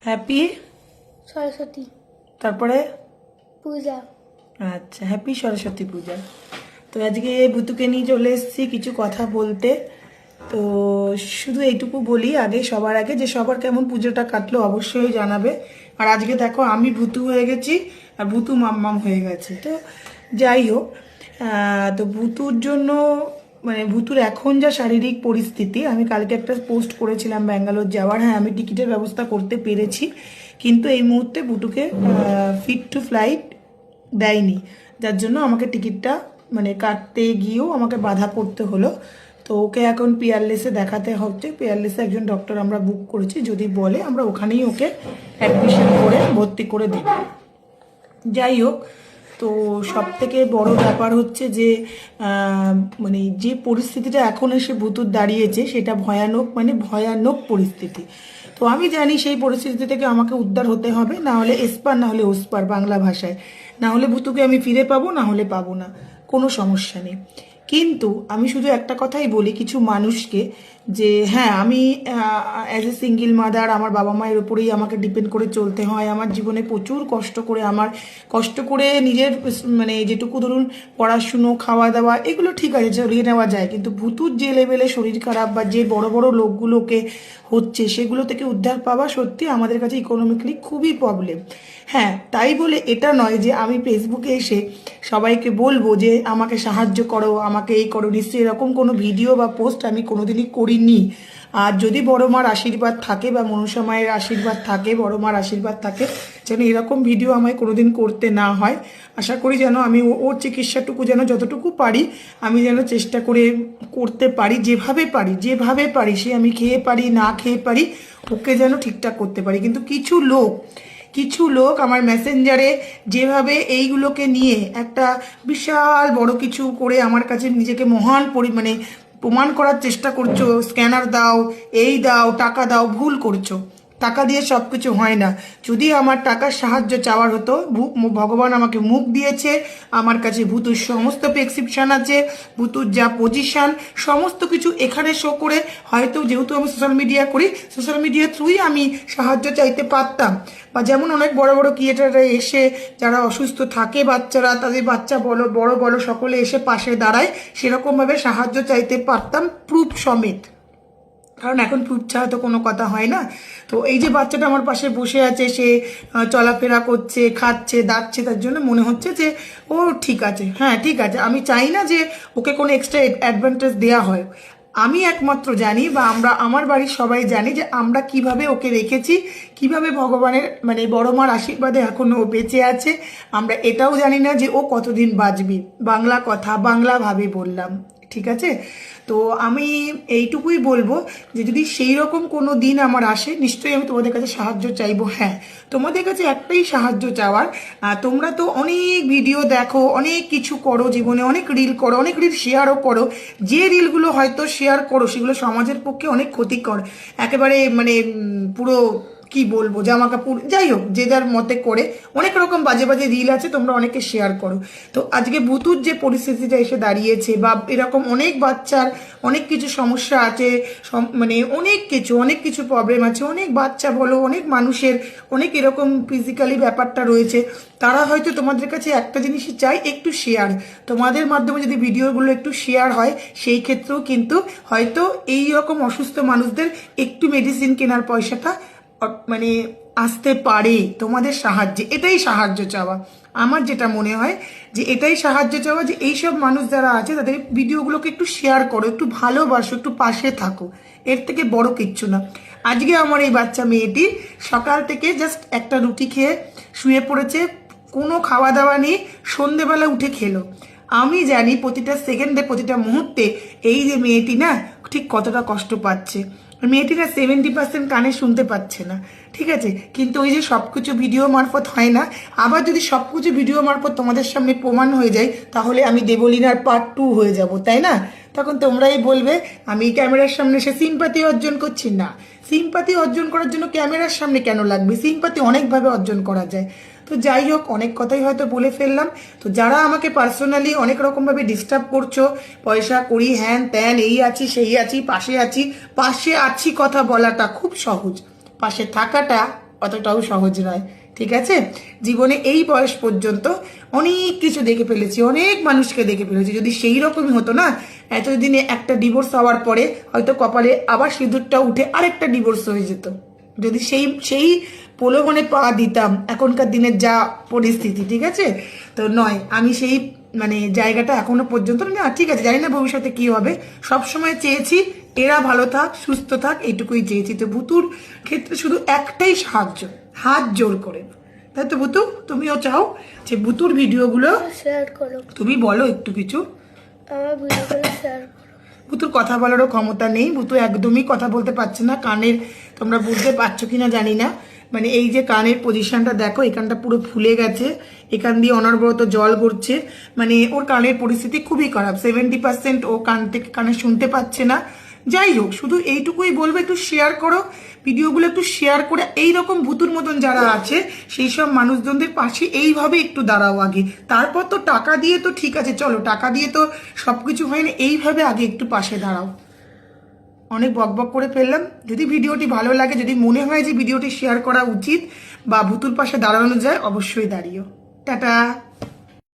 Happy Saraswati তারপরে পূজা। আচ্ছা, happy Saraswati পূজা। তো আজকে ভুতুকে নিয়ে চলে এসেছি কিছু কথা বলতে। তো শুধু এইটুকু বলি আগে, সবার আগে, যে সবার কেমন পুজোটা কাটলো অবশ্যই জানাবে। আর আজকে দেখো আমি ভুতু হয়ে গেছি আর ভুতু মাম্মাম হয়ে গেছে। তো যাই হোক, তো ভুতুর জন্য মানে ভুতুর এখন যা শারীরিক পরিস্থিতি, আমি কালকে একটা পোস্ট করেছিলাম ব্যাঙ্গালোর যাওয়ার। হ্যাঁ, আমি টিকিটের ব্যবস্থা করতে পেরেছি, কিন্তু এই মুহূর্তে ভুতুকে ফিট টু ফ্লাইট দেয়নি, যার জন্য আমাকে টিকিটটা মানে কাটতে গিয়েও আমাকে বাধা পড়তে হলো। তো ওকে এখন পিয়ারলেসে দেখাতে হচ্ছে। পিয়ারলেসে একজন ডক্টর আমরা বুক করেছি, যদি বলে আমরা ওখানেই ওকে অ্যাডমিশন করে ভর্তি করে দেব। যাই হোক, তো সব থেকে বড় ব্যাপার হচ্ছে যে মানে যে পরিস্থিতিটা এখন এসে ভুতুর দাঁড়িয়েছে সেটা ভয়ানক, মানে ভয়ানক পরিস্থিতি। তো আমি জানি সেই পরিস্থিতি থেকে আমাকে উদ্ধার হতে হবে, না হলে এসপার না হলে ওসপার বাংলা ভাষায়। না হলে ভুতুকে আমি ফিরে পাবো, না হলে পাবো না, কোনো সমস্যা নেই। কিন্তু আমি শুধু একটা কথাই বলি কিছু মানুষকে, যে হ্যাঁ আমি অ্যাজ এ সিঙ্গেল মাদার, আমার বাবা মায়ের উপরেই আমাকে ডিপেন্ড করে চলতে হয়। আমার জীবনে প্রচুর কষ্ট করে, আমার কষ্ট করে নিজের মানে যেটুকু ধরুন পড়াশুনো, খাওয়া দাওয়া, এগুলো ঠিক আছে, চালিয়ে নেওয়া যায়। কিন্তু ভুতুর যে লেভেলে শরীর খারাপ বা যে বড় বড় লোকগুলোকে হচ্ছে, সেগুলো থেকে উদ্ধার পাওয়া সত্যি আমাদের কাছে ইকোনমিক্যালি খুবই প্রবলেম। হ্যাঁ, তাই বলে এটা নয় যে আমি ফেসবুকে এসে সবাইকে বলবো যে আমাকে সাহায্য করো, আমাকে এই করো। নিশ্চয়ই এরকম কোনো ভিডিও বা পোস্ট আমি কোনোদিনই করিনি। আর যদি বড় মার আশীর্বাদ থাকে বা মনসা মায়ের আশীর্বাদ থাকে, বড় মার আশীর্বাদ থাকে, যেন এরকম ভিডিও আমায় কোনোদিন করতে না হয়। আশা করি যেন আমি ওর চিকিৎসাটুকু যেন যতটুকু পারি আমি যেন চেষ্টা করে করতে পারি, যেভাবে পারি সে আমি খেয়ে পারি না খেয়ে পারি, ওকে যেন ঠিকঠাক করতে পারি। কিন্তু কিছু লোক আমার মেসেঞ্জারে যেভাবে এইগুলোকে নিয়ে একটা বিশাল বড় কিছু করে আমার কাছে নিজেকে মহান পরিমাণে প্রমাণ করার চেষ্টা করছো, স্ক্যানার দাও, এই দাও, টাকা দাও, ভুল করছো। টাকা দিয়ে সব কিছু হয় না। যদি আমার টাকার সাহায্য চাওয়ার হতো, ভগবান আমাকে মুখ দিয়েছে, আমার কাছে ভূতুর সমস্ত প্রেসক্রিপশন আছে, ভূতুর যা পজিশন সমস্ত কিছু এখানে শো করে, হয়তো যেহেতু আমি সোশ্যাল মিডিয়া করি, সোশ্যাল মিডিয়া থ্রুই আমি সাহায্য চাইতে পারতাম। বা যেমন অনেক বড় বড় ক্রিয়েটাররা এসে, যারা অসুস্থ থাকে বাচ্চারা, তাদের বাচ্চা বড় সকলে এসে পাশে দাঁড়ায়, সেরকমভাবে সাহায্য চাইতে পারতাম, প্রুফ সমেত। কারণ এখন প্রুফ ছাড়া তো কোনো কথা হয় না। তো এই যে বাচ্চাটা আমার পাশে বসে আছে, সে চলাফেরা করছে, খাচ্ছে, দাচ্ছে, তার জন্য মনে হচ্ছে যে ও ঠিক আছে। হ্যাঁ ঠিক আছে, আমি চাই না যে ওকে কোনো এক্সট্রা অ্যাডভান্টেজ দেওয়া হয়। আমি একমাত্র জানি, বা আমার বাড়ির সবাই জানি যে আমরা কিভাবে ওকে রেখেছি, কিভাবে ভগবানের মানে বড় মার আশীর্বাদে এখন ও বেঁচে আছে। আমরা এটাও জানি না যে ও কতদিন বাঁচবে। বাংলা কথা বাংলাভাবে বললাম, ঠিক আছে? তো আমি এইটুকুই বলবো যে যদি সেই রকম কোনো দিন আমার আসে, নিশ্চয়ই আমি তোমাদের কাছে সাহায্য চাইবো। হ্যাঁ, তোমাদের কাছে একটাই সাহায্য চাওয়ার, তোমরা তো অনেক ভিডিও দেখো, অনেক কিছু করো জীবনে, অনেক রিল করো, অনেক রিল শেয়ারও করো। যে রিলগুলো হয়তো শেয়ার করো সেগুলো সমাজের পক্ষে অনেক ক্ষতিকর, একেবারে মানে পুরো কি বলবো, জামা কাপড়, যাই হোক, যে যার মতে করে অনেক রকম বাজে বাজে রিল আছে, তোমরা অনেকে শেয়ার করো। তো আজকে ভুতুর যে পরিস্থিতিটা এসে দাঁড়িয়েছে, বা এরকম অনেক বাচ্চার অনেক কিছু সমস্যা আছে, মানে অনেক কিছু প্রবলেম আছে, অনেক বাচ্চা বলো, অনেক মানুষের অনেক এরকম ফিজিক্যালি ব্যাপারটা রয়েছে। তারা হয়তো তোমাদের কাছে একটা জিনিসই চাই, একটু শেয়ার। তোমাদের মাধ্যমে যদি ভিডিওগুলো একটু শেয়ার হয়, সেই ক্ষেত্রেও কিন্তু হয়তো এই রকম অসুস্থ মানুষদের একটু মেডিসিন কেনার পয়সাটা মানে আসতে পারে তোমাদের সাহায্যে। এটাই সাহায্য চাওয়া, আমার যেটা মনে হয় যে এটাই সাহায্য চাওয়া, যে এইসব মানুষ যারা আছে তাদের ভিডিওগুলোকে একটু শেয়ার করো, একটু ভালোবাসো, একটু পাশে থাকো। এর থেকে বড় কিচ্ছু না। আজকে আমার এই বাচ্চা মেয়েটি সকাল থেকে জাস্ট একটা রুটি খেয়ে শুয়ে পড়েছে, কোনো খাওয়া দাওয়া নেই, সন্ধেবেলা উঠে খেলো। আমি জানি প্রতিটা সেকেন্ডে, প্রতিটা মুহূর্তে এই যে মেয়েটি না ঠিক কতটা কষ্ট পাচ্ছে। মেয়েটিরা 70% কানে শুনতে পাচ্ছে না, ঠিক আছে? কিন্তু ওই যে সবকিছু ভিডিও মারফত হয় না। আবার যদি সবকিছু ভিডিও মারফত তোমাদের সামনে প্রমাণ হয়ে যায়, তাহলে আমি দেবলীনার পার্ট 2 হয়ে যাব, তাই না? তখন তোমরাই বলবে আমি ক্যামেরার সামনে এসে সিম্পাতি অর্জন করছি। না, সিম্পাতি অর্জন করার জন্য ক্যামেরার সামনে কেন লাগবে? সিম্পাতি অনেকভাবে অর্জন করা যায়। তো যাই হোক, অনেক কথাই হয়তো বলে ফেললাম। তো যারা আমাকে পার্সোনালি অনেক রকমভাবে ডিস্টার্ব করছো, পয়সা করি, হ্যান ত্যান, এই আছি সেই আছি, পাশে আছি কথা বলাটা খুব সহজ, পাশে থাকাটা অতটাও সহজ নয়, ঠিক আছে? জীবনে এই বয়স পর্যন্ত অনেক কিছু দেখে ফেলেছি, অনেক মানুষকে দেখে ফেলেছি। যদি সেই রকমই হতো না, এতদিনে একটা ডিভোর্স হওয়ার পরে হয়তো কপালে আবার সিঁদুরটা উঠে আরেকটা ডিভোর্স হয়ে যেত। যদি সেই সেই প্রলোভনে পা দিতাম, এখনকার দিনের যা পরিস্থিতি, ঠিক আছে? তো নয়, আমি সেই মানে জায়গাটা এখনো পর্যন্ত না, ঠিক আছে, জানি না ভবিষ্যতে কি হবে। সবসময় চেয়েছি এরা ভালো থাক, সুস্থ থাক, এইটুকুই চেয়েছি। তো ভুতুর ক্ষেত্রে শুধু একটাই সাহায্য, হাত জোর করে, তাই তো ভুতু? তুমিও চাও যে ভুতুর ভিডিওগুলো শেয়ার করো, তুমি বলো একটু কিছু। আমার ভিডিওগুলো শেয়ার করো। ভুতুর কথা বলারও ক্ষমতা নেই, ভুতু একদমই কথা বলতে পারছে না। কানের, তোমরা বুঝতে পারছো কিনা জানি না, মানে এই যে কানের পজিশনটা দেখো, এখানটা পুরো ফুলে গেছে, এখান দিয়ে অনবরত জল পড়ছে। মানে ওর কানের পরিস্থিতি খুবই খারাপ, 70% ও কান থেকে কানে শুনতে পাচ্ছে না। যাই হোক, শুধু এইটুকুই বলবো, একটু শেয়ার করো ভিডিওগুলো, একটু শেয়ার করে এইরকম ভুতুর মতন যারা আছে সেই সব মানুষজনদের পাশে এইভাবে একটু দাঁড়াও আগে। তারপর তো টাকা দিয়ে তো ঠিক আছে, চলো টাকা দিয়ে তো সবকিছু হয় না, এইভাবে আগে একটু পাশে দাঁড়াও। অনেক বকবক করে ফেললাম। যদি ভিডিওটি ভালো লাগে, যদি মনে হয় যে ভিডিওটি শেয়ার করা উচিত বা ভুতুর পাশে দাঁড়ানো যায়, অবশ্যই দাঁড়িও। টাটা।